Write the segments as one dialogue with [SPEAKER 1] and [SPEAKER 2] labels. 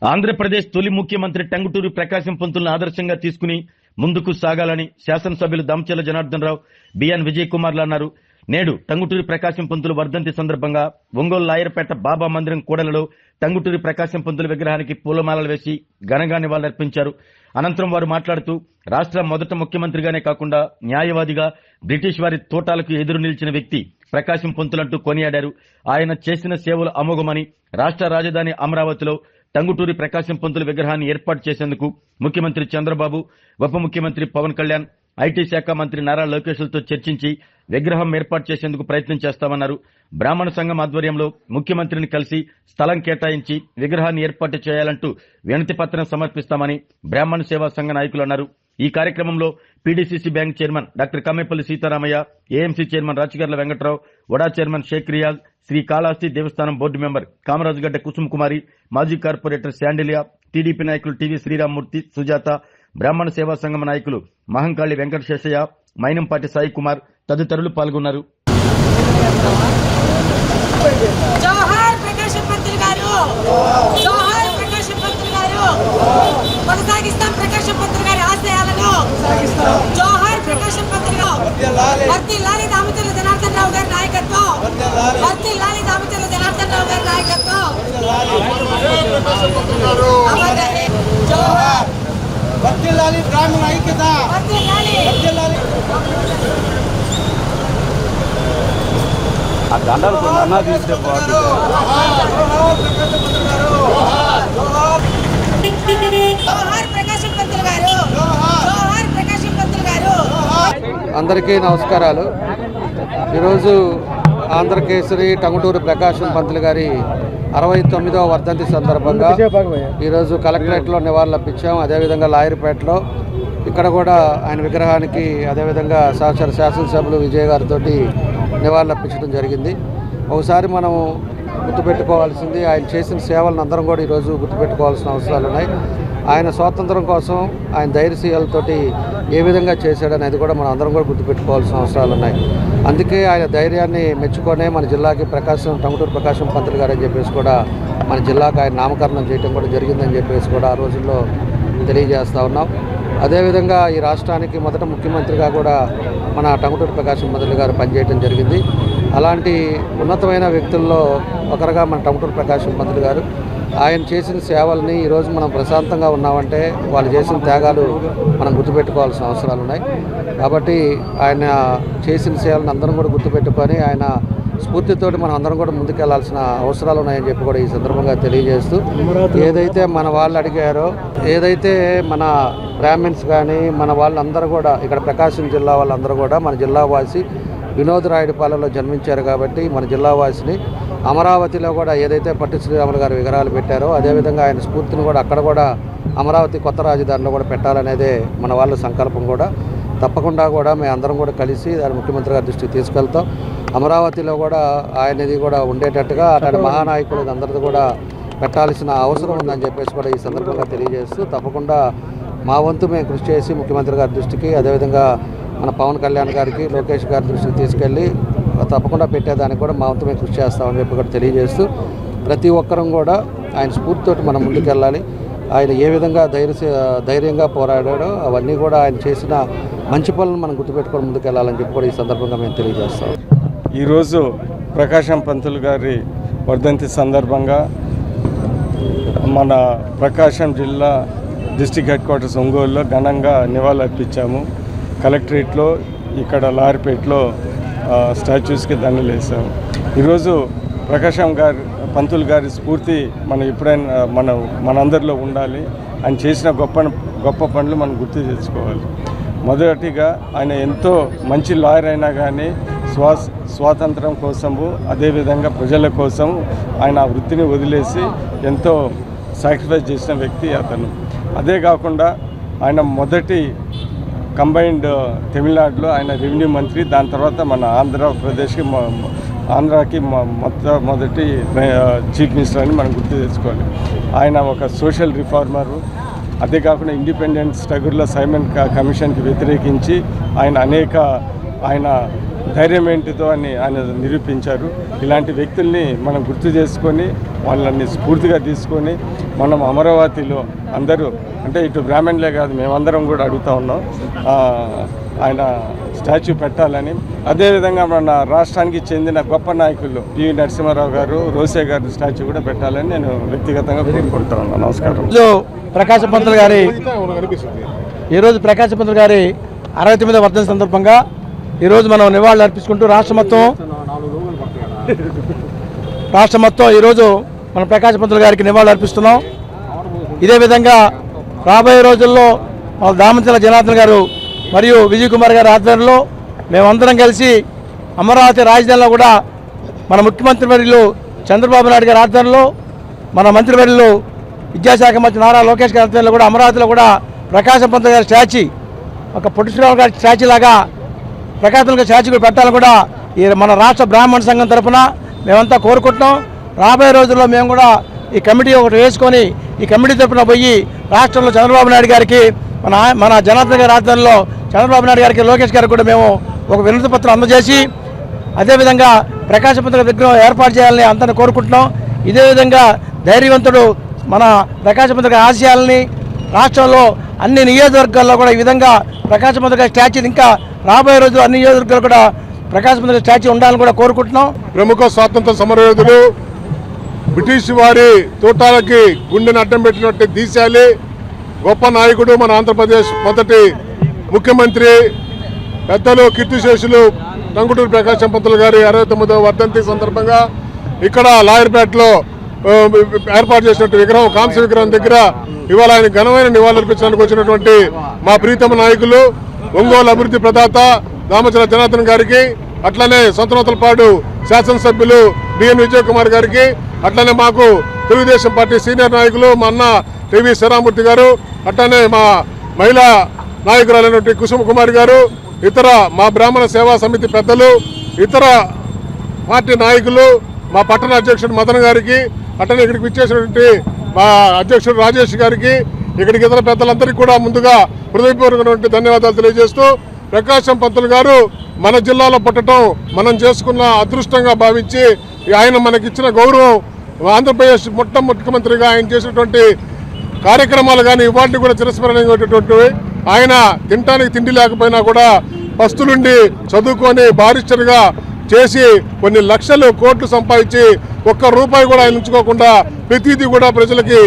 [SPEAKER 1] ఆంధ్రప్రదేశ్ తొలి ముఖ్యమంత్రి టంగుటూరి ప్రకాశం పంతులను ఆదర్శంగా తీసుకుని ముందుకు సాగాలని శాసనసభ్యులు దామచర్ల జనార్దన్ రావు, బిఎన్ విజయ్ కుమార్లు అన్నారు. నేడు టంగుటూరి ప్రకాశం పంతులు వర్ధంతి సందర్భంగా ఒంగోలు లాయర్పేట బాబా మందిరం కూడలలో టంగుటూరి ప్రకాశం పంతుల విగ్రహానికి పూలమాలలు వేసి ఘనంగా నివాళులర్పించారు. అనంతరం వారు మాట్లాడుతూ రాష్ట్ర మొదటి ముఖ్యమంత్రిగానే కాకుండా న్యాయవాదిగా బ్రిటిష్ వారి తోటాలకు ఎదురు నిలిచిన వ్యక్తి ప్రకాశం పంతులంటూ కొనియాడారు. ఆయన చేసిన సేవలు అమోఘమని రాష్ట్ర రాజధాని అమరావతిలో టంగుటూరి ప్రకాశం పంతుల విగ్రహాన్ని ఏర్పాటు చేసేందుకు ముఖ్యమంత్రి చంద్రబాబు, ఉప ముఖ్యమంత్రి పవన్ కళ్యాణ్, ఐటీ శాఖ మంత్రి నారా లోకేష్లతో చర్చించి విగ్రహం ఏర్పాటు చేసేందుకు ప్రయత్నం చేస్తామన్నారు. బ్రాహ్మణ సంఘం ఆధ్వర్యంలో ముఖ్యమంత్రిని కలిసి స్థలం కేటాయించి విగ్రహాన్ని ఏర్పాటు చేయాలంటూ వినతి పత్రం సమర్పిస్తామని బ్రాహ్మణ సేవా సంఘ నాయకులు అన్నారు. ఈ కార్యక్రమంలో PDCC bank chairman doctor Kammepalli Seetharamaiah, AMC chairman Rachigarla Venkatrao, వడా చైర్మన్ షేక్ రియాజ్, శ్రీ కాళహస్తి దేవస్థానం బోర్డు మెంబర్ కామరాజుగడ్డ కుసుమ్ కుమారి, మాజీ కార్పొరేటర్ శాండిలియా, టీడీపీ నాయకులు టీవీ శ్రీరామ్మూర్తి, సుజాత, బ్రాహ్మణ సేవా సంఘం నాయకులు మహంకాళి వెంకట శేషయ్య, మైనంపాటి సాయి కుమార్ తదితరులు పాల్గొన్నారు.
[SPEAKER 2] జోహార్ ప్రకాశం పంతులు గారు, జోహార్ ప్రకాశం పంతులు గారు, కొనసాగిస్తాం ప్రకాశం పంతులు గారి ఆశయాలను. జోహార్ ప్రకాశం పంతులు గారు, వర్ధిల్లాలి దామచర్ల జనార్దన్ రావు గారి నాయకత్వం, వర్ధిల్లాలి దామచర్ల జనార్దన్ రావు గారి నాయకత్వం. జోహార్
[SPEAKER 3] వర్ధిల్లాలి బ్రాహ్మణ ఐక్యత, వర్ధిల్లాలి. ఆ దండాలు అన్నా తీస్తే
[SPEAKER 4] అందరికీ నమస్కారాలు. ఈరోజు ఆంధ్రకేసరి టంగుటూరి ప్రకాశం పంతులు గారి 69వ వర్ధంతి సందర్భంగా ఈరోజు కలెక్టరేట్లో నివాళులర్పించాం. అదేవిధంగా లాయర్పేటలో ఇక్కడ కూడా ఆయన విగ్రహానికి అదేవిధంగా సహచర శాసనసభ్యులు విజయ్ గారితో నివాళులర్పించడం జరిగింది. ఒకసారి మనం గుర్తుపెట్టుకోవాల్సింది, ఆయన చేసిన సేవలను అందరం కూడా ఈరోజు గుర్తుపెట్టుకోవాల్సిన అవసరాలు ఉన్నాయి. ఆయన స్వాతంత్రం కోసం ఆయన ధైర్యశీలతోటి ఏ విధంగా చేశాడనేది కూడా మనం అందరం కూడా గుర్తుపెట్టుకోవాల్సిన అవసరాలు ఉన్నాయి. అందుకే ఆయన ధైర్యాన్ని మెచ్చుకొనే మన జిల్లాకి టంగుటూరి ప్రకాశం పంతులు గారు అని చెప్పేసి కూడా మన జిల్లాకు ఆయన నామకరణం చేయడం కూడా జరిగిందని చెప్పేసి కూడా ఆ రోజుల్లో తెలియజేస్తూ ఉన్నాం. అదేవిధంగా ఈ రాష్ట్రానికి మొదట ముఖ్యమంత్రిగా కూడా మన టంగుటూరి ప్రకాశం పంతులు గారు పనిచేయడం జరిగింది. అలాంటి ఉన్నతమైన వ్యక్తుల్లో ఒకరుగా మన టంగుటూరి ప్రకాశం పంతులు గారు ఆయన చేసిన సేవల్ని ఈరోజు మనం ప్రశాంతంగా ఉన్నామంటే వాళ్ళు చేసిన త్యాగాలు మనం గుర్తుపెట్టుకోవాల్సిన అవసరాలు ఉన్నాయి. కాబట్టి ఆయన చేసిన సేవలను అందరం కూడా గుర్తుపెట్టుకొని ఆయన స్ఫూర్తితోటి మనం అందరం కూడా ముందుకెళ్లాల్సిన అవసరాలు ఉన్నాయని చెప్పి కూడా ఈ సందర్భంగా తెలియజేస్తూ, ఏదైతే మన వాళ్ళు అడిగారో, ఏదైతే మన బ్రాహ్మిన్స్ కానీ మన వాళ్ళందరూ కూడా ఇక్కడ ప్రకాశం జిల్లా వాళ్ళందరూ కూడా మన జిల్లావాసి వినోదరాయుడుపాలెంలో జన్మించారు కాబట్టి మన జిల్లావాసిని అమరావతిలో కూడా ఏదైతే పట్టు శ్రీరాములు గారి విగ్రహాలు పెట్టారో అదేవిధంగా ఆయన స్ఫూర్తిని కూడా అక్కడ కూడా అమరావతి కొత్త రాజధానిలో కూడా పెట్టాలనేదే మన వాళ్ళ సంకల్పం. కూడా తప్పకుండా కూడా మేము అందరం కూడా కలిసి దాని ముఖ్యమంత్రి గారి దృష్టికి తీసుకెళ్తాం. అమరావతిలో కూడా ఆయనది కూడా ఉండేటట్టుగా అట్లాంటి మహానాయకులు అందరిది కూడా పెట్టాల్సిన అవసరం ఉందని చెప్పేసి కూడా ఈ సందర్భంగా తెలియజేస్తూ, తప్పకుండా మా వంతు మేము కృషి చేసి ముఖ్యమంత్రి గారి దృష్టికి అదేవిధంగా మన పవన్ కళ్యాణ్ గారికి, లోకేష్ గారి దృష్టికి తీసుకెళ్ళి తప్పకుండా పెట్టేదానికి కూడా మా వంతు మేము కృషి చేస్తామని చెప్పి కూడా తెలియజేస్తూ, ప్రతి ఒక్కరం కూడా ఆయన స్ఫూర్తితోటి మనం ముందుకెళ్ళాలి. ఆయన ఏ విధంగా ధైర్యంగా పోరాడాడో అవన్నీ కూడా ఆయన చేసిన మంచి పనులను మనం గుర్తుపెట్టుకొని ముందుకెళ్ళాలని చెప్పి కూడా ఈ సందర్భంగా మేము తెలియజేస్తాం.
[SPEAKER 5] ఈరోజు ప్రకాశం పంతులు గారి వర్ధంతి సందర్భంగా మన ప్రకాశం జిల్లా డిస్ట్రిక్ట్ హెడ్ క్వార్టర్స్ ఒంగోలులో ఘనంగా నివాళులర్పించాము. కలెక్టరేట్లో, ఇక్కడ లాయర్పేటలో స్టాచ్యూస్కి దండలు వేసాము. ఈరోజు ప్రకాశం పంతులు గారి స్ఫూర్తి మనం ఎప్పుడైనా మనందరిలో ఉండాలి. ఆయన చేసిన గొప్ప పనులు మనం గుర్తు తెచ్చుకోవాలి. మొదటిగా ఆయన ఎంతో మంచి లాయర్ అయినా కానీ స్వాతంత్రం కోసము అదేవిధంగా ప్రజల కోసం ఆయన ఆ వృత్తిని వదిలేసి ఎంతో సాక్రిఫైస్ చేసిన వ్యక్తి అతను. అదే కాకుండా ఆయన మొదటి కంబైన్డ్ తమిళనాడులో ఆయన రెవెన్యూ మంత్రి, దాని తర్వాత మన ఆంధ్రాకి మొదటి చీఫ్ మినిస్టర్ అని మనం గుర్తు తెచ్చుకోవాలి. ఆయన ఒక సోషల్ రిఫార్మరు. అదే కాకుండా ఇండిపెండెంట్ స్ట్రగుల్లో సైమన్ కమిషన్కి వ్యతిరేకించి ఆయన ధైర్యం ఏంటితో అని ఆయన నిరూపించారు. ఇలాంటి వ్యక్తుల్ని మనం గుర్తు చేసుకొని వాళ్ళని స్ఫూర్తిగా తీసుకొని మనం అమరావతిలో అందరూ అంటే ఇటు బ్రాహ్మణులే కాదు మేమందరం కూడా అడుగుతూ ఉన్నాం ఆయన స్టాచ్యూ పెట్టాలని. అదేవిధంగా మన రాష్ట్రానికి చెందిన గొప్ప నాయకులు పివి నరసింహారావు గారు, రోసే గారి స్టాచ్యూ కూడా పెట్టాలని నేను వ్యక్తిగతంగా కోరుకుంటా ఉన్నాను. నమస్కారం.
[SPEAKER 6] ప్రకాశం పంతులు గారి ఈరోజు ప్రకాశం పంతులు గారి 69వ వర్ధంతి సందర్భంగా ఈరోజు మనం నివాళులు అర్పించుకుంటూ రాష్ట్ర మొత్తం ఈరోజు మనం ప్రకాశం పంతులు గారికి నివాళులు అర్పిస్తున్నాం. ఇదే విధంగా రాబోయే రోజుల్లో మన దామచర్ల జనార్దన్ గారు మరియు విజయ్ కుమార్ గారి ఆధ్వర్యంలో మేమందరం కలిసి అమరావతి రాజధానిలో కూడా మన ముఖ్యమంత్రి వర్యులు చంద్రబాబు నాయుడు గారి ఆధ్వర్యంలో మన మంత్రివర్యులు విద్యాశాఖ మంత్రి నారా లోకేష్ గారి ఆధ్వర్యంలో కూడా అమరావతిలో కూడా ప్రకాశం పంతులు గారి స్టాచ్యూ ఒక పొట్టిశ్రావు గారి స్టాచ్యూ లాగా ప్రకాశం గారి స్టాచ్యూ కూడా పెట్టాలని కూడా ఈ మన రాష్ట్ర బ్రాహ్మణ సంఘం తరఫున మేమంతా కోరుకుంటున్నాం. రాబోయే రోజుల్లో మేము కూడా ఈ కమిటీ ఒకటి వేసుకొని ఈ కమిటీ తరఫున పోయి రాష్ట్రంలో చంద్రబాబు నాయుడు గారికి మన జనార్దన్ గారి ఆధ్వర్యంలో చంద్రబాబు నాయుడు గారికి లోకేష్ గారికి కూడా మేము ఒక వినతి పత్రం అందజేసి అదేవిధంగా ప్రకాశం పంతుల విగ్రహం ఏర్పాటు చేయాలని అందరిని కోరుకుంటున్నాం. ఇదే విధంగా ధైర్యవంతుడు మన ప్రకాశం పంతుల ఆశయాలని రాష్ట్రంలో అన్ని నియోజకవర్గాల్లో కూడా ఈ విధంగా ప్రకాశం పంతుల స్టాచ్యూ ఇంకా రాబోయే రోజుల్లో అన్ని నియోజకవర్గాలు కూడా ప్రకాశం పంతుల స్టాచ్యూ ఉండాలని కూడా కోరుకుంటున్నాం.
[SPEAKER 7] ప్రముఖ స్వాతంత్ర సమరయోధుడు బ్రిటిష్ వారి తోటాలకి గుండెని అడ్డం పెట్టినట్టు దీశాలి గొప్ప నాయకుడు మన ఆంధ్రప్రదేశ్ మొదటి ముఖ్యమంత్రి పెద్దలు కీర్తిశేషులు టంగుటూరి ప్రకాశం పంతులు గారి 69వ వర్ధంతి సందర్భంగా ఇక్కడ లాయర్పేటలో ఏర్పాటు చేసినట్టు విగ్రహం కాంస్య విగ్రహం దగ్గర ఇవాళ ఆయన ఘనమైన నివాళులర్పించడానికి వచ్చినటువంటి మా ప్రీతమ నాయకులు ఒంగోలు అభివృద్ధి ప్రదాత దామచర్ల జనార్దన్ గారికి, అట్లనే సొంతనూతలపాడు శాసనసభ్యులు బిఎన్ విజయ్ కుమార్ గారికి, అట్లనే మాకు తెలుగుదేశం పార్టీ సీనియర్ నాయకులు మా అన్న టీవీ శ్రీరామూర్తి గారు, అట్లనే మా మహిళా నాయకురాలైనటువంటి కుసుమ కుమార్ గారు, ఇతర మా బ్రాహ్మణ సేవా సమితి పెద్దలు, ఇతర పార్టీ నాయకులు, మా పట్టణ అధ్యక్షుడు మదన్ గారికి, అట్లనే ఇక్కడికి విచ్చేసినటువంటి మా అధ్యక్షుడు రాజేష్ గారికి, ఇక్కడికి ఇతర పెద్దలందరికీ కూడా ముందుగా హృదయపూర్వకమైనటువంటి ధన్యవాదాలు తెలియజేస్తూ ప్రకాశం పంతులు గారు మన జిల్లాలో పుట్టడం మనం చేసుకున్న అదృష్టంగా భావించి ఆయన మనకిచ్చిన గౌరవం ఆంధ్రప్రదేశ్ ముఖ్యమంత్రిగా ఆయన చేసినటువంటి కార్యక్రమాలు కానీ ఇవాటిని కూడా చిరస్మరణీయమైనటువంటివి. ఆయన తినడానికి తిండి లేకపోయినా కూడా పస్తులుండి చదువుకొని బారిస్టర్గా చేసి కొన్ని లక్షలు కోట్లు సంపాదించి ఒక్క రూపాయి కూడా ఆయన ఉంచుకోకుండా ప్రతిదీ కూడా ప్రజలకి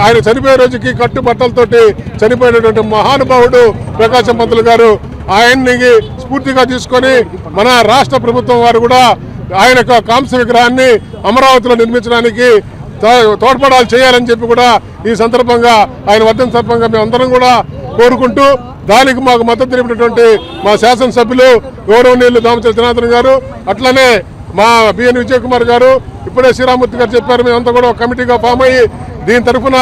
[SPEAKER 7] ఆయన చనిపోయే రోజుకి కట్టుబట్టలతోటి చనిపోయినటువంటి మహానుభావుడు ప్రకాశం పంతులు గారు. ఆయన్ని స్ఫూర్తిగా తీసుకొని మన రాష్ట్ర ప్రభుత్వం వారు కూడా ఆయన కాంస్య విగ్రహాన్ని అమరావతిలో నిర్మించడానికి తోడ్పడాలు చేయాలని చెప్పి కూడా ఈ సందర్భంగా ఆయన వర్ధంతి సందర్భంగా మేమందరం కూడా కోరుకుంటూ దానికి మాకు మద్దతు తెలిపినటువంటి మా శాసనసభ్యులు గౌరవనీయులు దామచర్ల జనార్దన్ గారు, అట్లనే మా బిఎన్ విజయ్ కుమార్ గారు, ఇప్పుడే శ్రీరామూర్తి గారు చెప్పారు, మేమంతా కూడా ఒక కమిటీగా ఫామ్ అయ్యి దీని తరఫున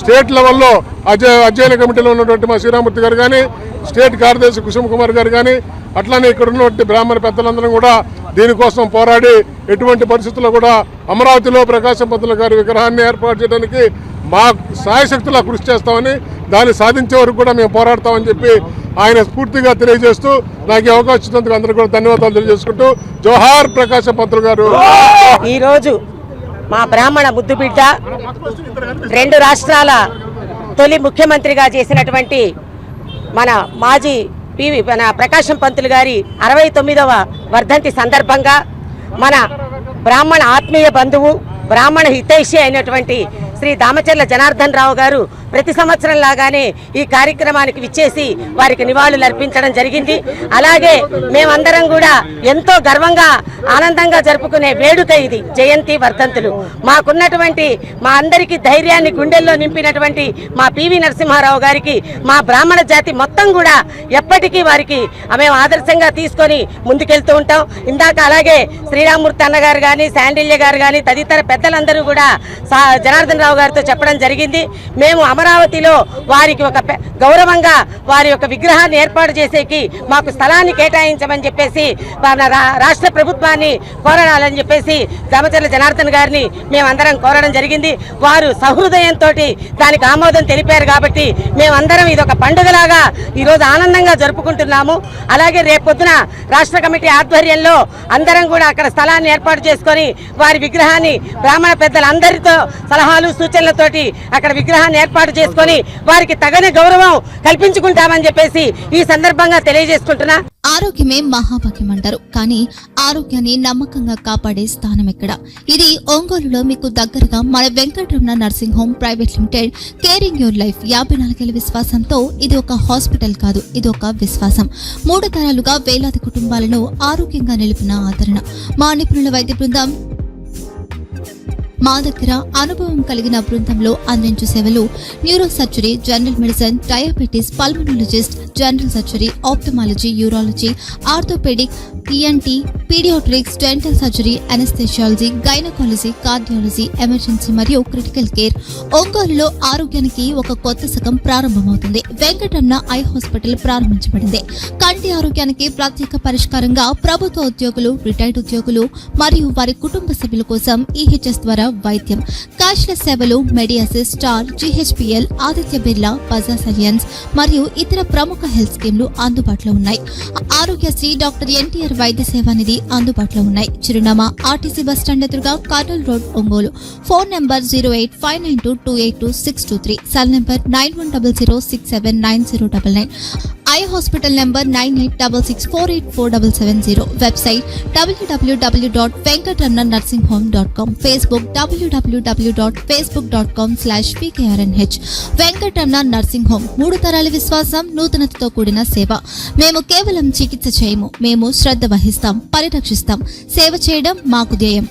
[SPEAKER 7] స్టేట్ లెవెల్లో అధ్యయన కమిటీలో ఉన్నటువంటి మా శ్రీరామూర్తి గారు కానీ, స్టేట్ కార్యదర్శి కుసుమ కుమార్ గారు కానీ, అట్లనే ఇక్కడ ఉన్నటువంటి బ్రాహ్మణ పెద్దలందరం కూడా దీనికోసం పోరాడి ఎటువంటి పరిస్థితుల్లో కూడా అమరావతిలో ప్రకాశం పంతులు గారి విగ్రహాన్ని ఏర్పాటు చేయడానికి మా సాయశక్తులా కృషి చేస్తామని, దాన్ని సాధించే వరకు కూడా మేము పోరాడతామని చెప్పి ఆయన స్ఫూర్తిగా తెలియజేస్తూ నాకు అవకాశం ఇచ్చినందుకు అందరికీ కూడా ధన్యవాదాలు తెలియజేసుకుంటూ జోహార్ ప్రకాశం పంతులు గారు.
[SPEAKER 2] ఈరోజు మా బ్రాహ్మణ ముద్దుబిడ్డ 2 రాష్ట్రాల తొలి ముఖ్యమంత్రిగా చేసినటువంటి మన మాజీ ప్రకాశం పంతులు గారి 69వ వర్ధంతి సందర్భంగా మన బ్రాహ్మణ ఆత్మీయ బంధువు బ్రాహ్మణ హితైషి అయినటువంటి శ్రీ దామచర్ల జనార్దన్ రావు గారు ప్రతి సంవత్సరం లాగానే ఈ కార్యక్రమానికి విచ్చేసి వారికి నివాళులు అర్పించడం జరిగింది. అలాగే మేమందరం కూడా ఎంతో గర్వంగా ఆనందంగా జరుపుకునే వేడుక ఇది జయంతి వర్ధంతులు. మాకున్నటువంటి మా అందరికీ ధైర్యాన్ని గుండెల్లో నింపినటువంటి మా పివి నరసింహారావు గారికి మా బ్రాహ్మణ జాతి మొత్తం కూడా ఎప్పటికీ వారికి మేము ఆదర్శంగా తీసుకొని ముందుకెళ్తూ ఉంటాం. ఇందాక అలాగే శ్రీరామూర్తి అన్నగారు కానీ శాండిల్య గారు కానీ తదితర పెద్దలందరూ కూడా జనార్దన్ రావు గారితో చెప్పడం జరిగింది. మేము అమరావతిలో వారికి ఒక గౌరవంగా వారి యొక్క విగ్రహాన్ని ఏర్పాటు చేసేకి మాకు స్థలాన్ని కేటాయించమని చెప్పేసి మన రాష్ట్ర ప్రభుత్వాన్ని కోరాలని చెప్పేసి దామచర్ల జనార్దన్ గారిని మేమందరం కోరడం జరిగింది. వారు సహృదయంతో దానికి ఆమోదం తెలిపారు కాబట్టి మేమందరం ఇది ఒక పండుగలాగా ఈరోజు ఆనందంగా జరుపుకుంటున్నాము. అలాగే రేపొద్దున రాష్ట్ర కమిటీ ఆధ్వర్యంలో అందరం కూడా అక్కడ స్థలాన్ని ఏర్పాటు చేసుకొని వారి విగ్రహాన్ని బ్రాహ్మణ పెద్దలందరితో సలహాలు సూచనలతోటి అక్కడ విగ్రహాన్ని ఏర్పాటు చేసుకొని వారికి తగిన గౌరవం కల్పించుకుంటామని చెప్పేసి ఈ సందర్భంగా తెలియజేసుకుంటున్నా.
[SPEAKER 8] ఆరోగ్యమే మహాభాగ్యం అంటారు, కానీ ఆరోగ్యాన్ని నమ్మకంగా కాపాడే స్థానం ఎక్కడ? ఇది ఒంగోలులో మీకు దగ్గరగా మన Venkataramana nursing home private limited. Caring your life 54 ఏళ్ల విశ్వాసంతో ఇది ఒక హాస్పిటల్ కాదు, ఇది ఒక విశ్వాసం. 3 తరాలుగా వేలాది కుటుంబాలను ఆరోగ్యంగా నిలిపిన ఆదరణ. మా నిపుణుల వైద్య బృందం మా దగ్గర అనుభవం కలిగిన బృందంలో అందించే సేవలు neuro surgery, general medicine, diabetes, pulmonologist, general surgery, ophthalmology, urology, orthopaedic, ENT, paediatrics, dental surgery, anaesthesiology, gynaecology, cardiology, emergency మరియు క్రిటికల్ కేర్. ఒంగోలులో ఆరోగ్యానికి ఒక కొత్త శకం ప్రారంభమవుతుంది. వెంకటరమణ ఐ హాస్పిటల్ ప్రారంభించబడింది. కంటి ఆరోగ్యానికి ప్రత్యేక పరిష్కారంగా ప్రభుత్వ ఉద్యోగులు, రిటైర్డ్ ఉద్యోగులు మరియు వారి కుటుంబ సభ్యుల కోసం ఈహెచ్ఎస్ ద్వారా వైద్యం, క్యాష్లెస్ సేవలు, మెడియాసిస్, స్టార్, జీహెచ్పీఎల్, ఆదిత్య బిర్లా, బజాజ్ అలియన్స్ మరియు ఇతర ప్రముఖ హెల్త్ స్కీమ్లు అందుబాటులో ఉన్నాయి. ఆరోగ్యశ్రీ, డాక్టర్ ఎన్టీఆర్ వైద్య సేవా నిధి అందుబాటులో ఉన్నాయి. చిరునామా ఆర్టీసీ బస్టాండ్ ఎదురుగా, Kurnool road, Ongole. Phone number 08592282623, cell number 9100679099, eye hospital number 9866484770, website www.venkatramanarsinghome.com, Facebook www.facebook.com/pkrnh. Venkataramana nursing home, 3 తరాల విశ్వాసం, నూతనతతో కూడిన సేవ. మేము కేవలం చికిత్స చేయము, మేము శ్రద్ధ వహిస్తాం, పరిరక్షిస్తాం. సేవ చేయడం మాకు ధ్యేయం.